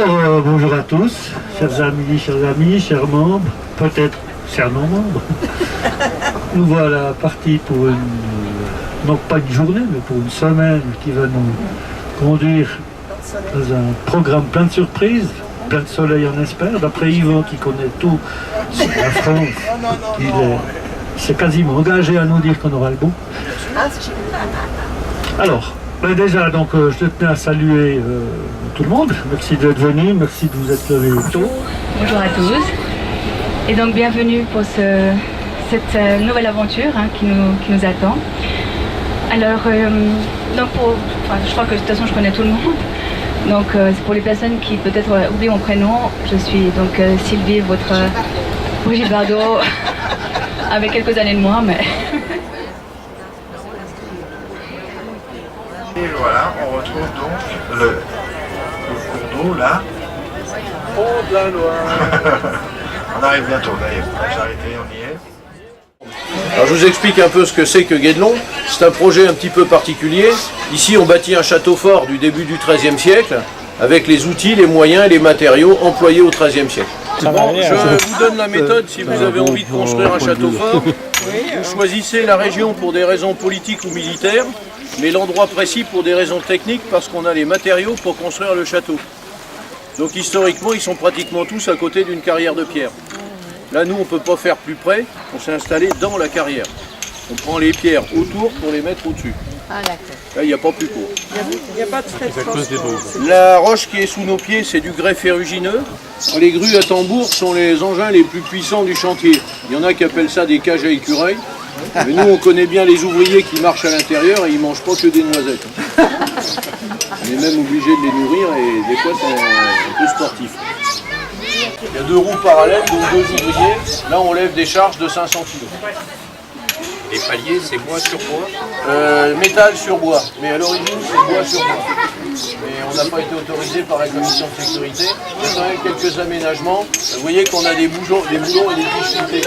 Alors, bonjour à tous, chers amis, chers membres, peut-être chers non-membres. Nous voilà partis pour une, non pas une journée, mais pour une semaine qui va nous conduire dans un programme plein de surprises, plein de soleil on espère. D'après Yvan qui connaît tout sur la France, il s'est quasiment engagé à nous dire qu'on aura le bon. Alors, ben déjà, donc, je tenais à saluer tout le monde. Merci d'être venu, merci de vous être levé tôt. Bonjour à tous. Et donc, bienvenue pour cette nouvelle aventure qui nous attend. Alors, je crois que de toute façon, je connais tout le monde. Donc, c'est pour les personnes qui peut-être oublient mon prénom. Je suis donc Sylvie, votre Brigitte Bardot, avec quelques années de moins, mais... Et voilà, on retrouve donc le cours d'eau là. Pont de la Loire. On arrive bientôt d'ailleurs. J'ai arrêté, on y est. Alors je vous explique un peu ce que c'est que Guédelon. C'est un projet un petit peu particulier. Ici on bâtit un château fort du début du XIIIe siècle avec les outils, les moyens et les matériaux employés au XIIIe siècle. Bon, je vous donne la méthode si vous avez envie de construire un château fort. Vous choisissez la région pour des raisons politiques ou militaires, mais l'endroit précis pour des raisons techniques parce qu'on a les matériaux pour construire le château. Donc historiquement, ils sont pratiquement tous à côté d'une carrière de pierre. Là, nous, on ne peut pas faire plus près, on s'est installé dans la carrière. On prend les pierres autour pour les mettre au-dessus. Ah d'accord. Là, il n'y a pas plus court. Il n'y a pas de frais de transport. La roche qui est sous nos pieds, c'est du grès ferrugineux. Les grues à tambour sont les engins les plus puissants du chantier. Il y en a qui appellent ça des cages à écureuils. Mais nous, on connaît bien les ouvriers qui marchent à l'intérieur et ils ne mangent pas que des noisettes. On est même obligé de les nourrir et des fois, c'est un peu sportif. Il y a deux roues parallèles, donc deux ouvriers. Là, on lève des charges de 500 kg. Les paliers, c'est bois sur bois. Métal sur bois, mais à l'origine c'est bois sur bois. Mais on n'a pas été autorisé par la commission de sécurité. Il y a quand même quelques aménagements. Vous voyez qu'on a des boulons et des piches floutées.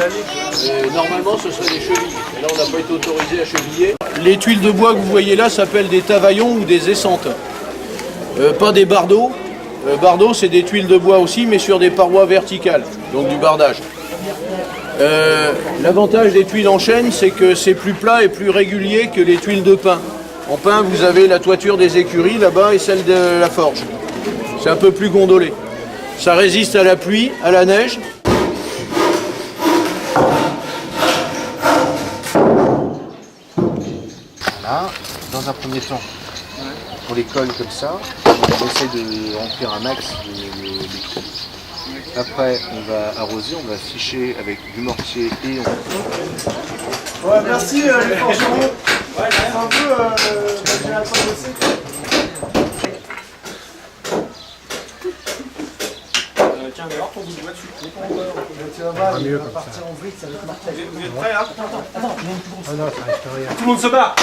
Normalement ce seraient des chevilles. Et là on n'a pas été autorisé à cheviller. Les tuiles de bois que vous voyez là s'appellent des tavaillons ou des essantes. Pas des bardeaux. Bardeaux c'est des tuiles de bois aussi mais sur des parois verticales, donc du bardage. L'avantage des tuiles en chêne, c'est que c'est plus plat et plus régulier que les tuiles de pin. En pin, vous avez la toiture des écuries là-bas et celle de la forge. C'est un peu plus gondolé. Ça résiste à la pluie, à la neige. Là, dans un premier temps, pour les cols comme ça, on essaie de remplir un max de trous. Après, on va arroser, on va ficher avec du mortier et on... Ouais, merci les forgerons. C'est un peu... j'ai un peu bossé. Tiens, d'ailleurs, ton bout de doigt dessus. Tu vas voir, il va partir en vrille, ça va être mortel. Vous êtes prêts, hein? Attends, tout le monde se bat.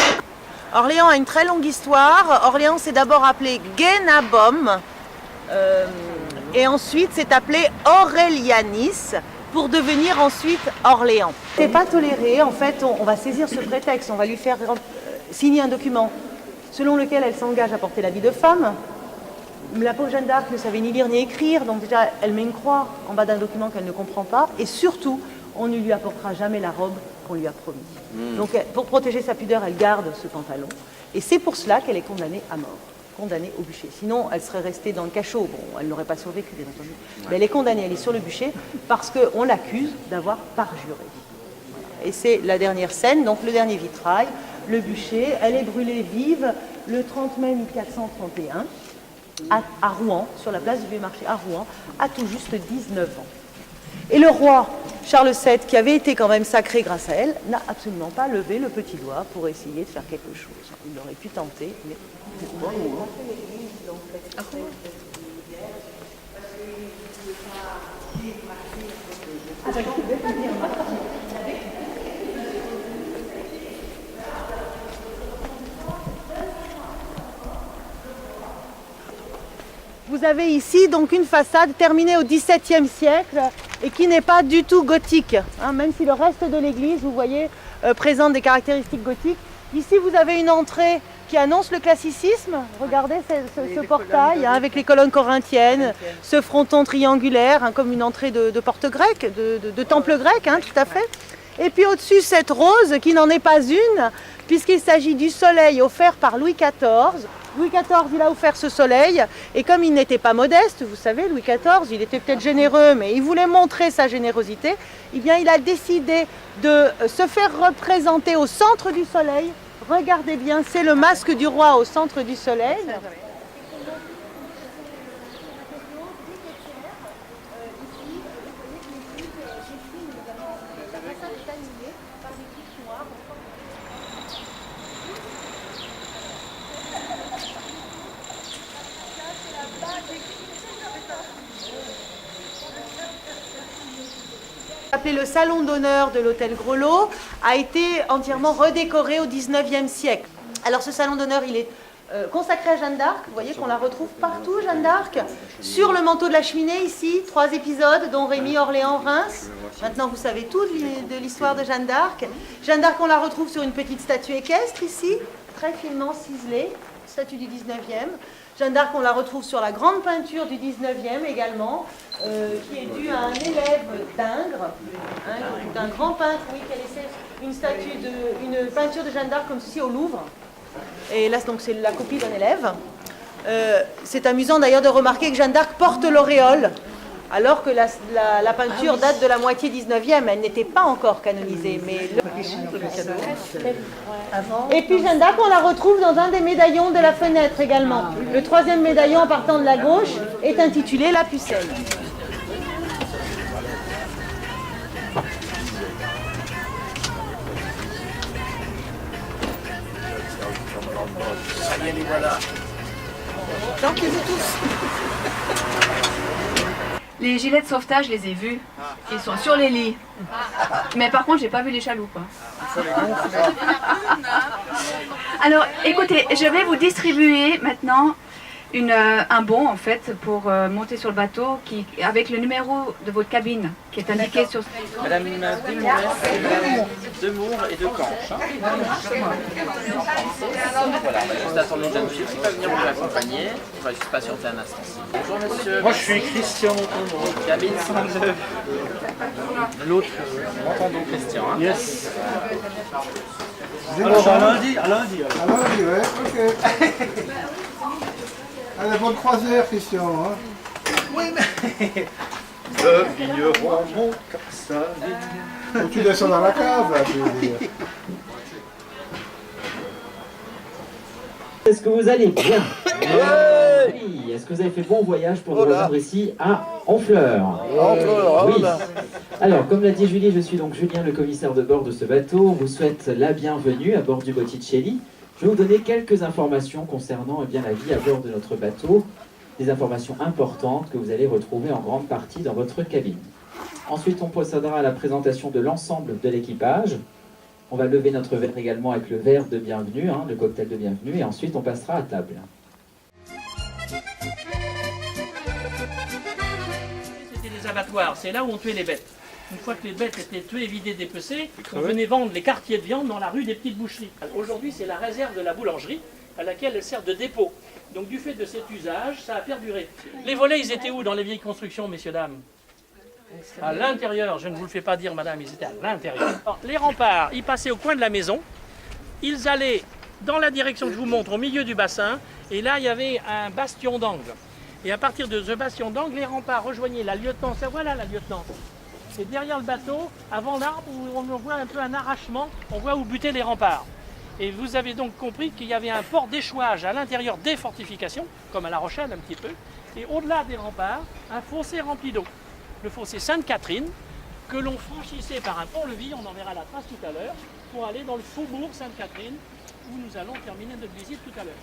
Orléans a une très longue histoire. Orléans s'est d'abord appelé Genabum. Et ensuite c'est appelé Aurelianis pour devenir ensuite Orléans. C'est pas toléré, en fait on va saisir ce prétexte, on va lui faire signer un document selon lequel elle s'engage à porter l'habit de femme. La pauvre Jeanne d'Arc ne savait ni lire ni écrire, donc déjà elle met une croix en bas d'un document qu'elle ne comprend pas et surtout on ne lui apportera jamais la robe qu'on lui a promis. Donc pour protéger sa pudeur, elle garde ce pantalon et c'est pour cela qu'elle est condamnée à mort. Condamnée au bûcher. Sinon, elle serait restée dans le cachot. Bon, elle n'aurait pas survécu, bien entendu. Mais elle est condamnée, elle est sur le bûcher parce qu'on l'accuse d'avoir parjuré. Voilà. Et c'est la dernière scène, donc le dernier vitrail, le bûcher. Elle est brûlée vive le 30 mai 1431 à Rouen, sur la place du Vieux-Marché à Rouen, à tout juste 19 ans. Et le roi Charles VII, qui avait été quand même sacré grâce à elle, n'a absolument pas levé le petit doigt pour essayer de faire quelque chose. Il aurait pu tenter, mais... Vous avez ici donc une façade terminée au XVIIe siècle et qui n'est pas du tout gothique. Hein, même si le reste de l'église, vous voyez, présente des caractéristiques gothiques. Ici, vous avez une entrée qui annonce le classicisme. Regardez ce portail hein, avec les colonnes corinthiennes, ce fronton triangulaire, hein, comme une entrée de porte grecque, de temple grec, hein, tout à fait. Et puis au-dessus, cette rose qui n'en est pas une, puisqu'il s'agit du soleil offert par Louis XIV. Louis XIV, il a offert ce soleil, et comme il n'était pas modeste, vous savez, Louis XIV, il était peut-être généreux, mais il voulait montrer sa générosité, eh bien il a décidé de se faire représenter au centre du soleil. Regardez bien, c'est le masque du roi au centre du soleil. Appelé le salon d'honneur de l'hôtel Grelot, a été entièrement redécoré au 19e siècle. Alors ce salon d'honneur, il est consacré à Jeanne d'Arc. Vous voyez qu'on la retrouve partout, Jeanne d'Arc. Sur le manteau de la cheminée, ici, 3 épisodes, dont Rémy, Orléans, Reims. Maintenant, vous savez tout de l'histoire de Jeanne d'Arc. Jeanne d'Arc, on la retrouve sur une petite statue équestre, ici, très finement ciselée, statue du 19e. Jeanne d'Arc, on la retrouve sur la grande peinture du 19e également, qui est due à un élève d'Ingres, hein, d'un grand peintre, oui, qui a laissé une peinture de Jeanne d'Arc comme ceci au Louvre. Et là, donc, c'est la copie d'un élève. C'est amusant d'ailleurs de remarquer que Jeanne d'Arc porte l'auréole, alors que la peinture date de la moitié 19e, elle n'était pas encore canonisée. Mais Et puis Jeanne d'Arc, on la retrouve dans un des médaillons de la fenêtre également. Le 3e médaillon en partant de la gauche est intitulé La Pucelle. Ça y est, les voilà. Tranquillez-vous tous. Les gilets de sauvetage, je les ai vus. Ils sont sur les lits. Mais par contre, j'ai pas vu les chaloupes. Hein. Alors, écoutez, je vais vous distribuer maintenant un bon en fait pour monter sur le bateau avec le numéro de votre cabine qui est indiqué sur. Madame Demour et de Canche. Hein. Voilà, on va juste attendre une jeune fille qui va venir vous accompagner. On va juste patienter un instant. Bonjour monsieur. Moi je suis Christian Montandon. Cabine 102. L'autre, Montandon Christian. Hein. Yes. Alors, à lundi. à lundi, ouais, ok. Allez, bonne croisière, Christian. Hein. Oui, mais... Le vigneron monte sa vigne. Faut que tu descends dans la cave, là, tu veux dire. Est-ce que vous allez bien? Oui. Est-ce que vous avez fait bon voyage pour nous rejoindre ici à Honfleur? Oui. Alors, comme l'a dit Julie, je suis donc Julien, le commissaire de bord de ce bateau. On vous souhaite la bienvenue à bord du Botticelli. Je vais vous donner quelques informations concernant bien, la vie à bord de notre bateau. Des informations importantes que vous allez retrouver en grande partie dans votre cabine. Ensuite, on procédera à la présentation de l'ensemble de l'équipage. On va lever notre verre également avec le verre de bienvenue, hein, le cocktail de bienvenue, et ensuite on passera à table. C'était les abattoirs, c'est là où on tuait les bêtes. Une fois que les bêtes étaient tuées, vidées, dépecées, on venait vendre les quartiers de viande dans la rue des petites boucheries. Aujourd'hui, c'est la réserve de la boulangerie à laquelle elle sert de dépôt. Donc du fait de cet usage, ça a perduré. Les volets, ils étaient où dans les vieilles constructions, messieurs, dames? À l'intérieur, je ne vous le fais pas dire, madame, ils étaient à l'intérieur. Les remparts, ils passaient au coin de la maison, ils allaient dans la direction que je vous montre, au milieu du bassin, et là, il y avait un bastion d'angle. Et à partir de ce bastion d'angle, les remparts rejoignaient la lieutenant. Voilà la lieutenant. C'est derrière le bateau, avant l'arbre, où on voit un peu un arrachement, on voit où butaient les remparts. Et vous avez donc compris qu'il y avait un port d'échouage à l'intérieur des fortifications, comme à La Rochelle un petit peu, et au-delà des remparts, un fossé rempli d'eau. Le fossé Sainte-Catherine, que l'on franchissait par un pont-levis, on en verra la trace tout à l'heure, pour aller dans le faubourg Sainte-Catherine, où nous allons terminer notre visite tout à l'heure.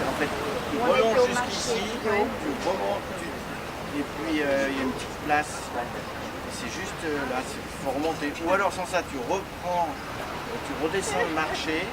en fait, tu On était remontes au jusqu'ici, marché, ouais. tu remontes, et puis il y a une petite place. Et c'est juste là, il faut remonter. Ou alors sans ça, tu reprends, tu redescends le marché.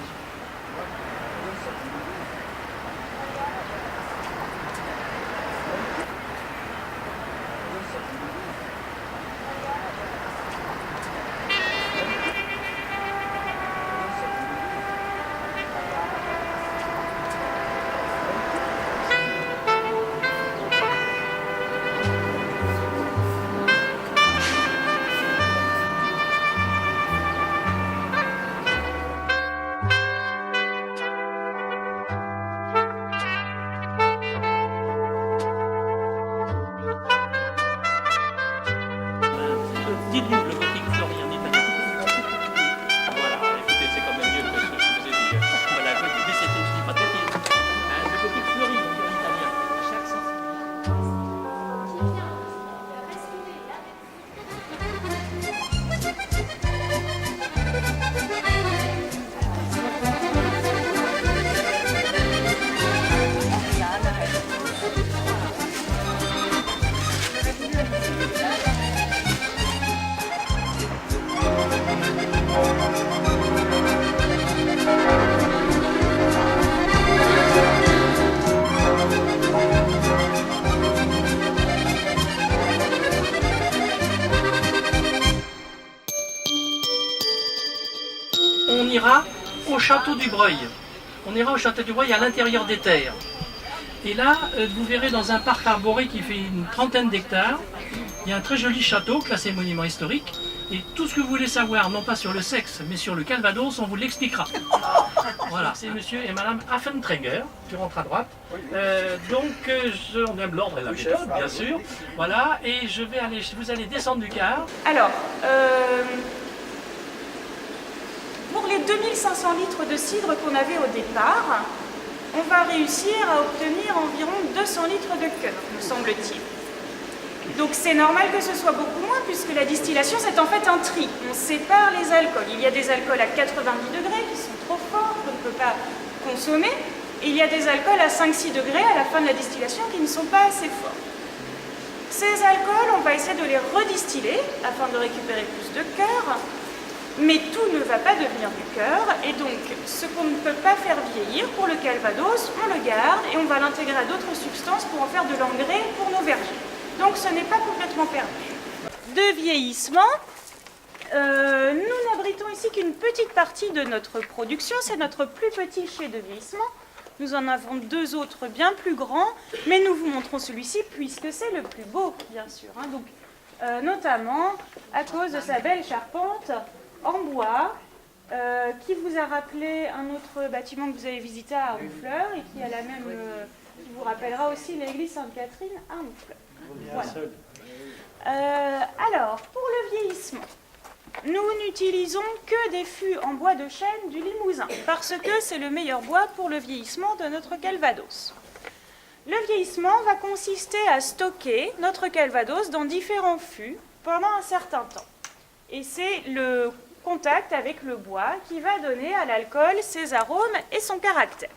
Dites-nous le gothique florien italien. Voilà, écoutez, c'est quand même mieux que ce que je vous ai dit. Voilà, mais c'était, je dis pas de bêtises. Le gothique florien italien. Chaque on ira au château du Breuil. On ira au château du Breuil à l'intérieur des terres. Et là, vous verrez dans un parc arboré qui fait une trentaine d'hectares, il y a un très joli château classé monument historique. Et tout ce que vous voulez savoir, non pas sur le sexe, mais sur le Calvados, on vous l'expliquera. Voilà, c'est monsieur et madame Affenträger, tu rentres à droite. On aime l'ordre et la méthode, bien sûr. Voilà, et vous allez descendre du car. Alors, pour les 2500 litres de cidre qu'on avait au départ, on va réussir à obtenir environ 200 litres de cœur, me semble-t-il. Donc c'est normal que ce soit beaucoup moins puisque la distillation c'est en fait un tri. On sépare les alcools. Il y a des alcools à 90 degrés qui sont trop forts, qu'on ne peut pas consommer. Et il y a des alcools à 5-6 degrés à la fin de la distillation qui ne sont pas assez forts. Ces alcools, on va essayer de les redistiller afin de récupérer plus de cœur. Mais tout ne va pas devenir du cœur. Et donc ce qu'on ne peut pas faire vieillir pour le Calvados, on le garde et on va l'intégrer à d'autres substances pour en faire de l'engrais pour nos vergers. Donc ce n'est pas complètement perdu. De vieillissement, nous n'abritons ici qu'une petite partie de notre production, c'est notre plus petit chai de vieillissement. Nous en avons deux autres bien plus grands, mais nous vous montrons celui-ci puisque c'est le plus beau, bien sûr. Donc, notamment à cause de sa belle charpente en bois, qui vous a rappelé un autre bâtiment que vous avez visité à Honfleur et qui a la même, qui vous rappellera aussi l'église Sainte-Catherine à Honfleur. Voilà. Alors, pour le vieillissement, nous n'utilisons que des fûts en bois de chêne du Limousin, parce que c'est le meilleur bois pour le vieillissement de notre Calvados. Le vieillissement va consister à stocker notre Calvados dans différents fûts pendant un certain temps. Et c'est le contact avec le bois qui va donner à l'alcool ses arômes et son caractère.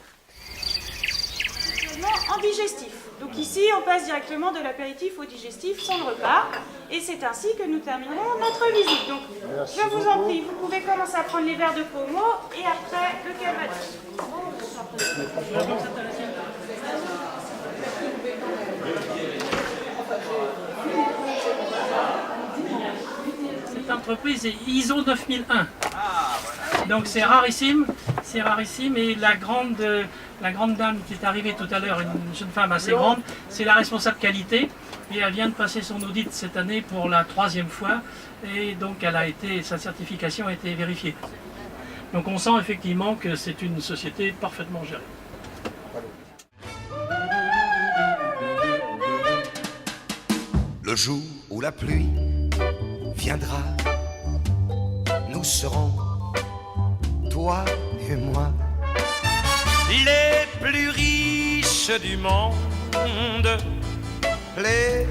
En digestif. Donc ici, on passe directement de l'apéritif au digestif sans le repas. Et c'est ainsi que nous terminerons notre visite. Donc, je vous en prie, vous pouvez commencer à prendre les verres de pommeau et après le Calvados. Cette entreprise est ISO 9001. Donc c'est rarissime, et la grande dame qui est arrivée tout à l'heure, une jeune femme assez grande, c'est la responsable qualité et elle vient de passer son audit cette année pour la 3e fois et donc sa certification a été vérifiée. Donc on sent effectivement que c'est une société parfaitement gérée. Le jour où la pluie viendra, nous serons, toi et moi, les plus riches du monde, les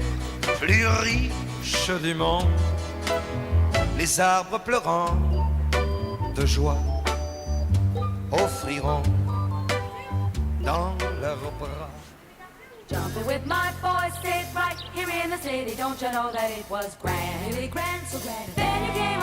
plus riches du monde, les arbres pleurant de joie offriront dans leurs bras. Jumping with my boys, sit right here in the city. Don't you know that it was grand, really grand, so grand. Then you came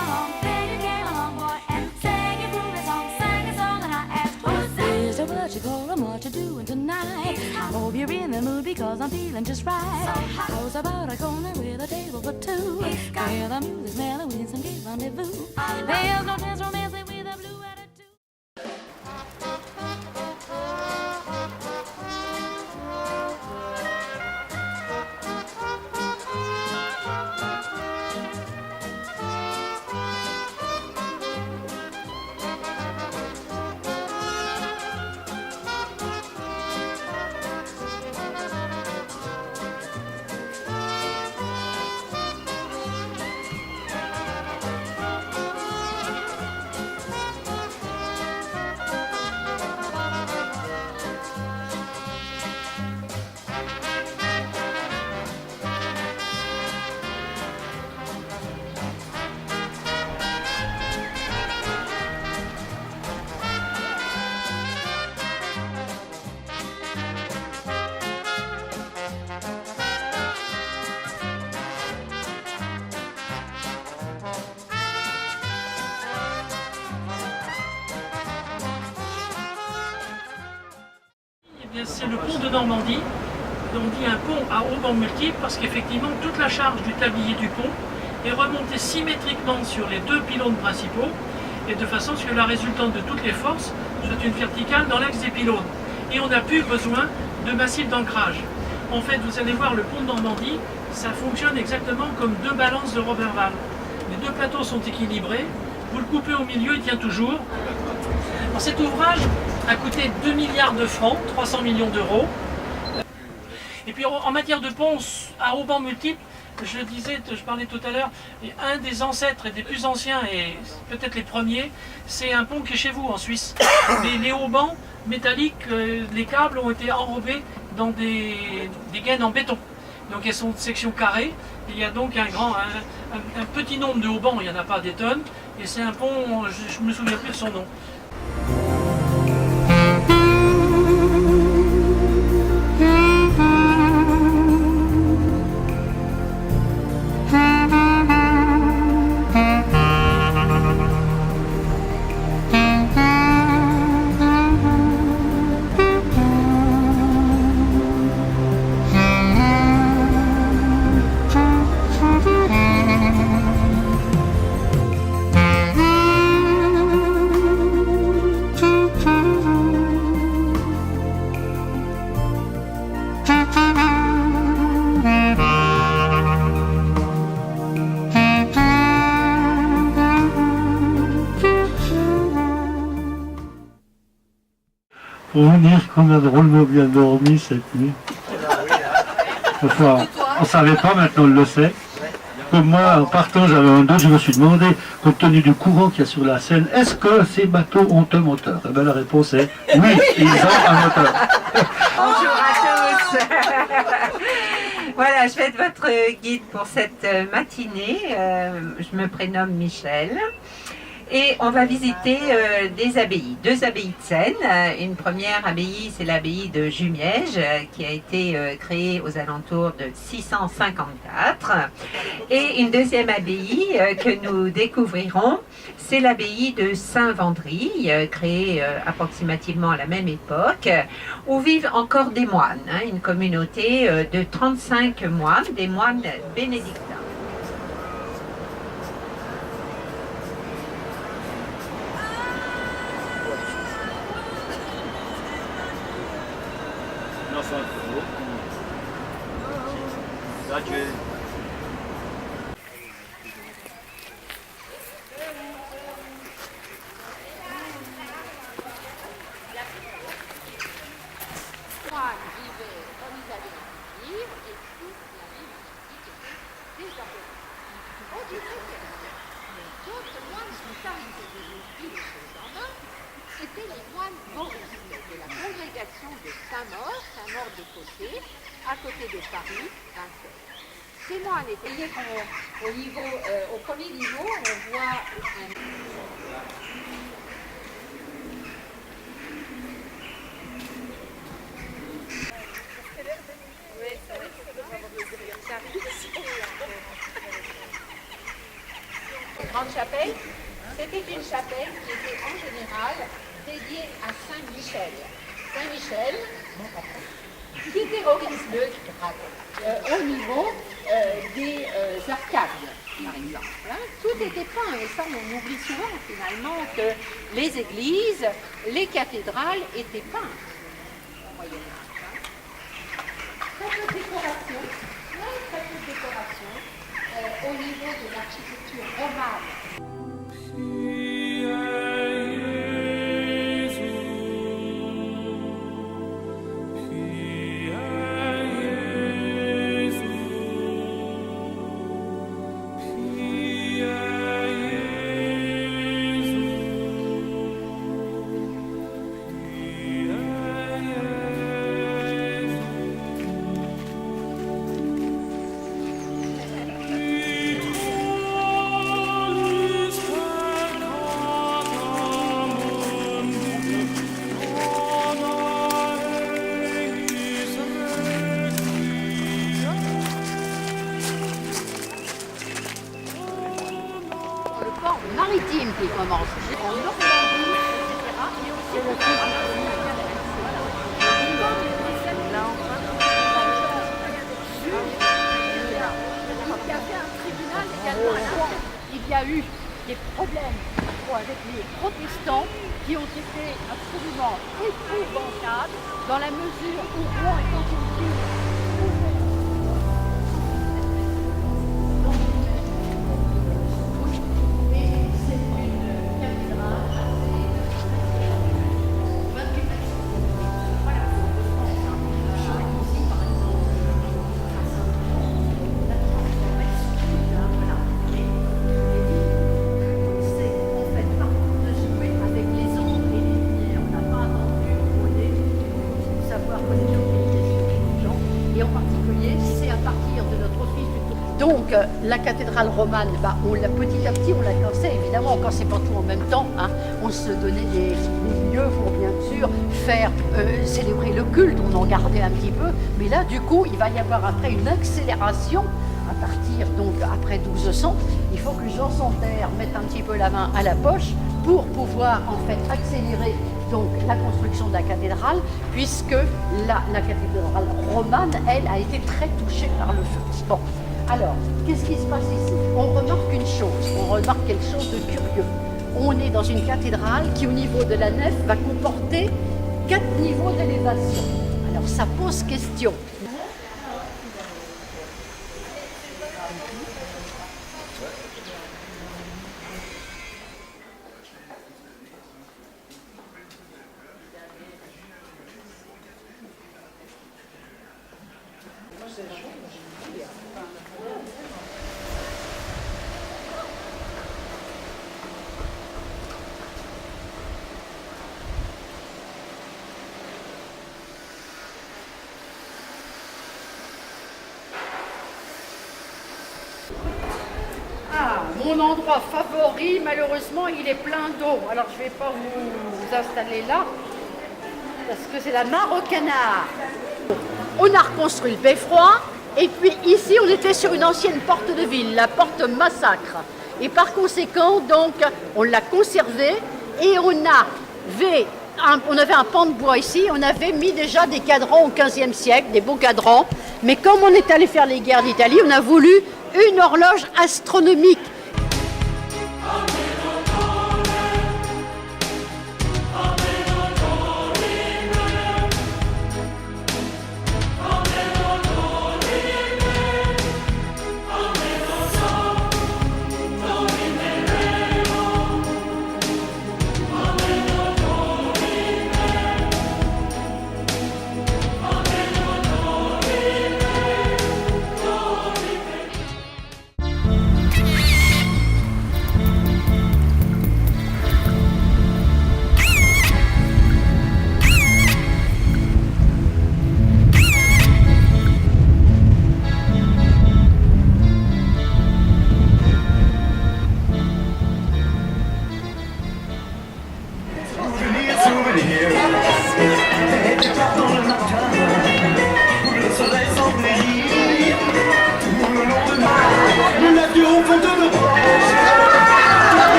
along, boy, and sang a groovy song, and I asked, who's that? Is there what you call and what you doing tonight? I hope you're in the mood because I'm feeling just right. Close about a corner with a table for two. Hear the music, mellow in some gay rendezvous. There's no chance romancing with a blue attitude. C'est le pont de Normandie. On dit un pont à haubans multiples parce qu'effectivement toute la charge du tablier du pont est remontée symétriquement sur les deux pylônes principaux et de façon à ce que la résultante de toutes les forces soit une verticale dans l'axe des pylônes. Et on n'a plus besoin de massif d'ancrage. En fait, vous allez voir le pont de Normandie, ça fonctionne exactement comme deux balances de Roberval. Les deux plateaux sont équilibrés, vous le coupez au milieu, il tient toujours. Alors, cet ouvrage a coûté 2 milliards de francs, 300 millions d'euros. Et puis en matière de ponts à haubans multiples, je le disais, je parlais tout à l'heure, un des ancêtres et des plus anciens, et peut-être les premiers, c'est un pont qui est chez vous en Suisse. Les haubans métalliques, les câbles ont été enrobés dans des gaines en béton. Donc elles sont de section carrée. Il y a donc un petit nombre de haubans, il n'y en a pas des tonnes, et c'est un pont, je ne me souviens plus de son nom. Pour vous dire qu'on a drôlement bien dormi cette nuit. Enfin, on ne savait pas, maintenant on le sait. Comme moi, en partant, j'avais un doute, je me suis demandé, compte tenu du courant qu'il y a sur la Seine, est-ce que ces bateaux ont un moteur? Et bien la réponse est oui, ils ont un moteur. Bonjour à tous. Voilà, je vais être votre guide pour cette matinée. Je me prénomme Michel. Et on va visiter des abbayes, deux abbayes de Seine. Une première abbaye, c'est l'abbaye de Jumièges, qui a été créée aux alentours de 654. Et une deuxième abbaye que nous découvrirons, c'est l'abbaye de Saint-Vendry, créée approximativement à la même époque, où vivent encore des moines, une communauté de 35 moines, des moines bénédictins. C'était les moines moristes de la congrégation de Saint-Maur de Côté, à côté de Paris, Vincennes. Ces moines étaient au premier niveau, on voit un... chapelle, c'était une chapelle qui était en général dédiée à Saint-Michel. Saint-Michel, qui terrorise le dragon au niveau des arcades, par exemple. Hein. Tout était peint, et ça on oublie souvent finalement que les églises, les cathédrales étaient peintes au Moyen-Âge. Hein. Très peu de décoration, très peu de décoration au niveau de l'architecture romane. Maritime qui commence. En Normandie, etc. Et aussi le il y avait un tribunal également. Il y a eu des problèmes avec les protestants qui ont été absolument épouvantables dans la mesure où Rouen étant une ville Donc la cathédrale romane, petit à petit on la classait, évidemment quand c'est pas tout en même temps, hein, on se donnait des lieux pour bien sûr faire célébrer le culte, on en gardait un petit peu, mais là du coup il va y avoir après une accélération à partir donc après 1200, il faut que Jean Santerre mette un petit peu la main à la poche pour pouvoir en fait accélérer donc la construction de la cathédrale, puisque la cathédrale romane, elle, a été très touchée par le feu. Bon. Alors, qu'est-ce qui se passe ici? On remarque une chose, on remarque quelque chose de curieux. On est dans une cathédrale qui, au niveau de la nef, va comporter 4 niveaux d'élévation. Alors, ça pose question. Mon endroit favori, malheureusement, il est plein d'eau. Alors, je ne vais pas vous installer là, parce que c'est la mare au canard. On a reconstruit le beffroi, et puis ici, on était sur une ancienne porte de ville, la porte Massacre. Et par conséquent, donc, on l'a conservée, et on avait un pan de bois ici, on avait mis déjà des cadrans au XVe siècle, des beaux cadrans. Mais comme on est allé faire les guerres d'Italie, on a voulu une horloge astronomique.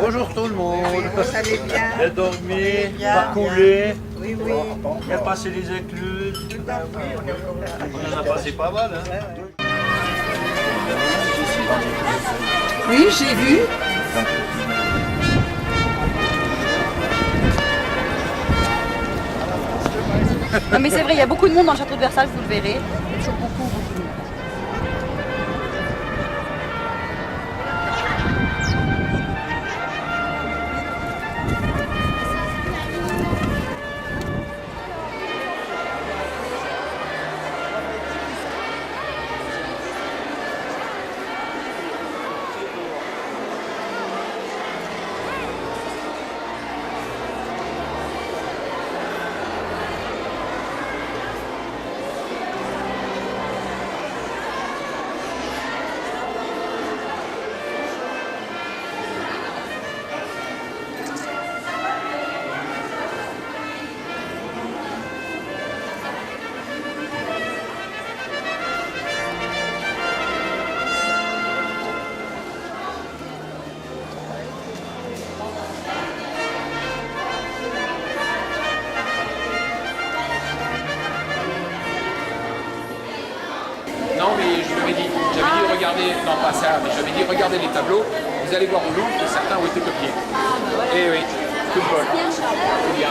Bonjour tout le monde. Vous allez bien? Bien dormi, Bien. pas coulé. Oui, oui. On a passé les écluses. On en a passé pas mal. Hein. Oui, j'ai vu. Non mais c'est vrai, il y a beaucoup de monde dans le château de Versailles, vous le verrez. Il y a toujours beaucoup de monde. Non, mais je m'avais dit, regardez, non pas ça, mais j'avais dit, regardez les tableaux, vous allez voir au Louvre que certains ont été copiés. Eh oui, tout le bol. C'est bien.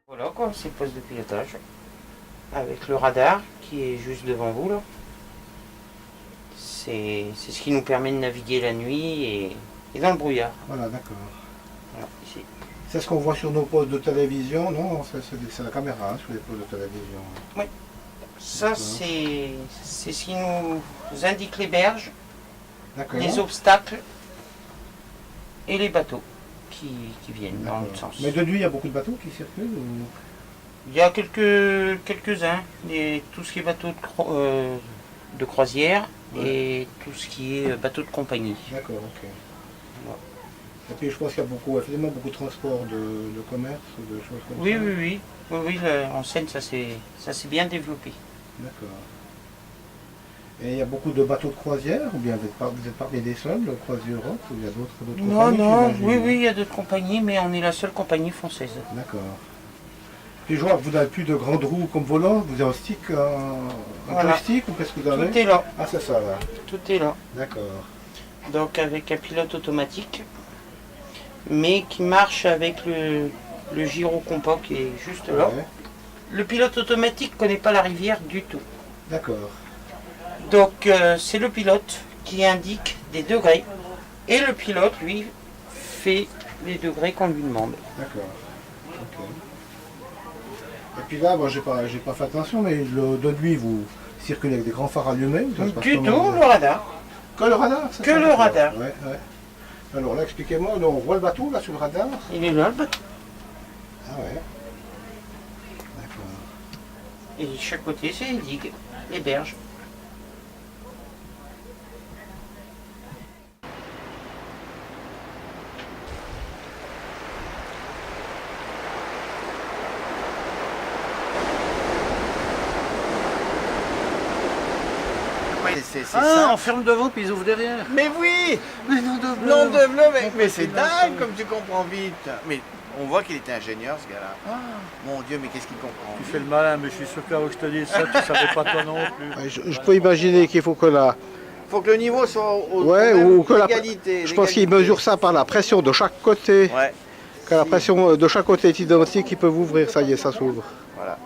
Voilà quoi, c'est le poste de pilotage. Avec le radar qui est juste devant vous là. C'est ce qui nous permet de naviguer la nuit et dans le brouillard. Voilà, d'accord. Voilà, ici. C'est ce qu'on voit sur nos postes de télévision, non? C'est la caméra hein, sur les postes de télévision. Oui. Ça c'est ce qui nous indique les berges, les obstacles et les bateaux qui viennent dans l'autre sens. Mais de nuit, il y a beaucoup de bateaux qui circulent ou... Il y a quelques-uns, tout ce qui est bateau de croisière et tout ce qui est bateau de compagnie. D'accord, ok. Voilà. Et puis je pense qu'il y a effectivement beaucoup de transport de commerce, de choses comme Oui, ça. oui, en Seine ça s'est bien développé. D'accord. Et il y a beaucoup de bateaux de croisière, ou bien vous êtes parmi les seuls, Croisière Europe, ou il y a d'autres compagnies? Non, oui, il y a d'autres compagnies, mais on est la seule compagnie française. D'accord. Puis je vois que vous n'avez plus de grandes roues comme volant, vous avez un stick, un joystick, ou qu'est-ce que vous avez? Tout est là. Ah, c'est ça, là. Tout est là. D'accord. Donc avec un pilote automatique, mais qui marche avec le gyrocompas qui est juste là. Ouais. Le pilote automatique ne connaît pas la rivière du tout. D'accord. Donc c'est le pilote qui indique des degrés et le pilote lui fait les degrés qu'on lui demande. D'accord. Ok. Et puis là, bon, j'ai pas fait attention, mais de nuit vous circulez avec des grands phares allumés ou ça se passe Du comment? tout, le radar. Que le radar? Que le radar. Ouais, ouais. Alors là, expliquez-moi, là, on voit le bateau là sur le radar? Il est là le bateau. Ah ouais. D'accord. Et chaque côté c'est les digues, les berges. On ferme devant puis ils ouvrent derrière. Mais oui. Mais non de bleu. Non de bleu, mais c'est dingue comme tu comprends vite. Mais On voit qu'il était ingénieur, ce gars-là. Ah. Mon Dieu, mais qu'est-ce qu'il comprend? Tu fais le malin, mais je suis sûr que je te dis ça, tu savais pas toi non plus. Ouais, je peux imaginer qu'il faut que la... Faut que le niveau soit au Ouais, même ou que la... égalité. Je pense qu'il mesure ça par la pression de chaque côté. Ouais. Quand la pression de chaque côté est identique, ils peuvent ouvrir, ça y est, ça s'ouvre. Voilà.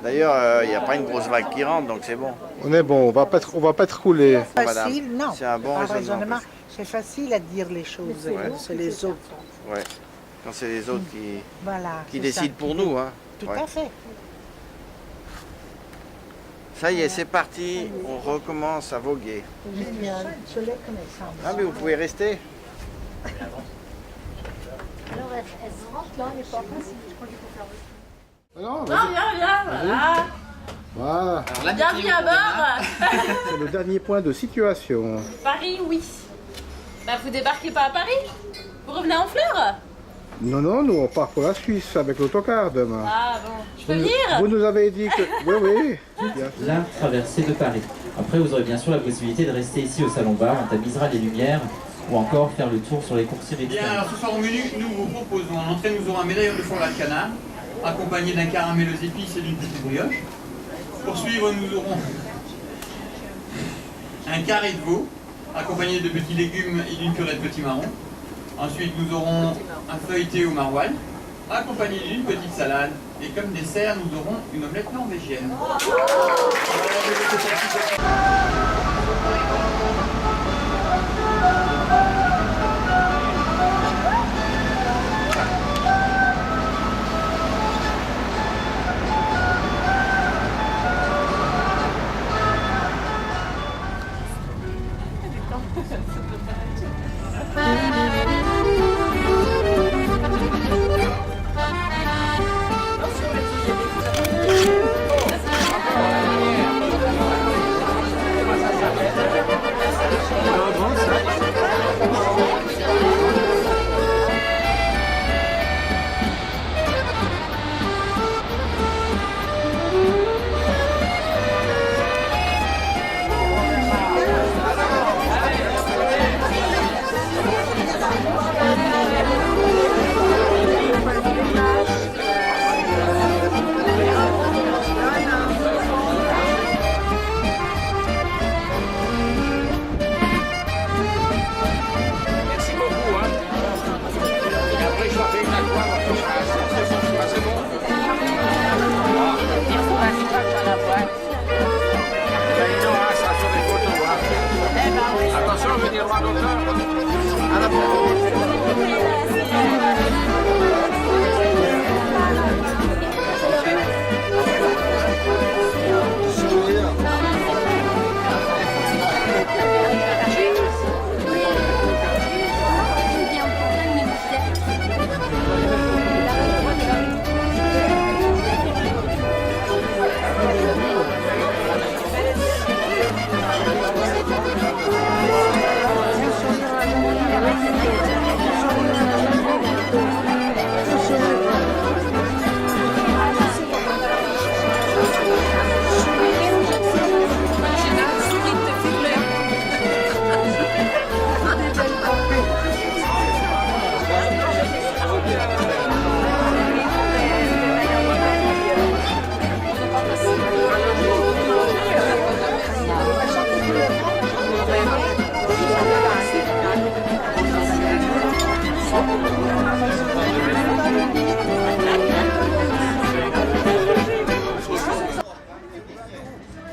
D'ailleurs, il n'y a pas une grosse vague qui rentre, donc c'est bon. On est bon, on va pas être coulé. Facile, non. C'est un bon Par raisonnement. C'est facile à dire les choses. Ouais. C'est les autres. Ouais. Quand c'est les autres Voilà, qui c'est décident ça. pour nous. Hein. Tout Ouais. à fait. Ça y est, c'est parti. On recommence à voguer. Génial. Je les connais ça. Ah, mais vous pouvez rester. Alors, elles se rentrent là, les portes. Je crois qu'il faut faire le... Non, viens, voilà. Voilà. Bienvenue à bord. C'est le dernier point de situation. Paris, oui. Bah, vous débarquez pas à Paris? Vous revenez en fleurs? Non, non, nous on part pour la Suisse avec l'autocar demain. Ah bon, je peux venir? Vous nous avez dit que... Oui, oui. La traversée de Paris. Après, vous aurez bien sûr la possibilité de rester ici au Salon Bar, on tamisera les lumières, ou encore faire le tour sur les coursives Bien, externes. alors ce soir au menu, nous vous proposons en entrée, nous aurons un médaillon de fourrage canard, accompagné d'un caramel aux épices et d'une petite brioche. Pour suivre, nous aurons un carré de veau, accompagné de petits légumes et d'une purée de petits marrons. Ensuite, nous aurons un feuilleté au maroilles, accompagné d'une petite salade. Et comme dessert, nous aurons une omelette norvégienne. Merci beaucoup. Hein. Et après, je leur fais une aqua. C'est bon. Non, hein, ça sur des photos. Hein. Attention, je vais dire droit d'auteur. À la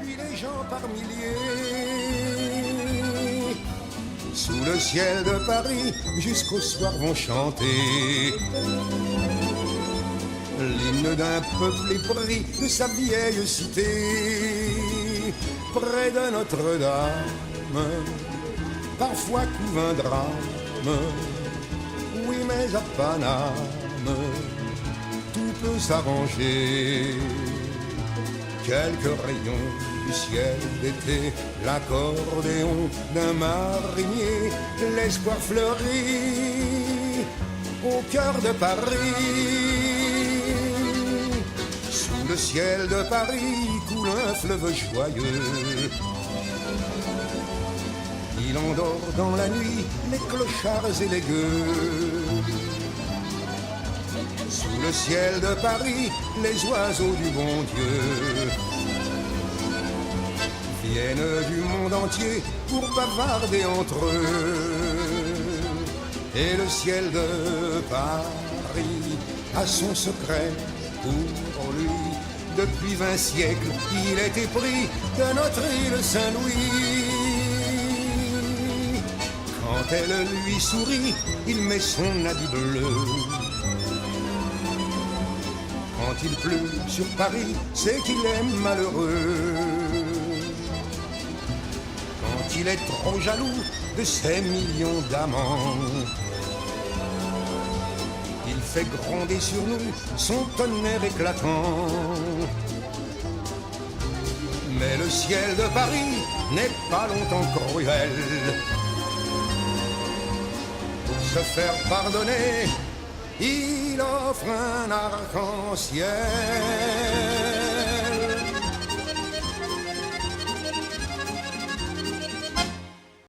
Puis les gens par milliers, sous le ciel de Paris, jusqu'au soir vont chanter l'hymne d'un peuple épris de sa vieille cité, près de Notre-Dame, parfois couvre un drame, oui mais à Paname, tout peut s'arranger. Quelques rayons du ciel d'été, l'accordéon d'un marinier, l'espoir fleurit au cœur de Paris. Sous le ciel de Paris coule un fleuve joyeux. Il endort dans la nuit les clochards et les gueux. Sous le ciel de Paris, les oiseaux du bon Dieu viennent du monde entier pour bavarder entre eux. Et le ciel de Paris a son secret pour lui. Depuis 20 siècles, il est épris de notre île Saint-Louis. Quand elle lui sourit, il met son habit bleu. Quand il pleut sur Paris, c'est qu'il est malheureux. Quand il est trop jaloux de ses millions d'amants, il fait gronder sur nous son tonnerre éclatant. Mais le ciel de Paris n'est pas longtemps cruel. Pour se faire pardonner, il offre un arc-en-ciel.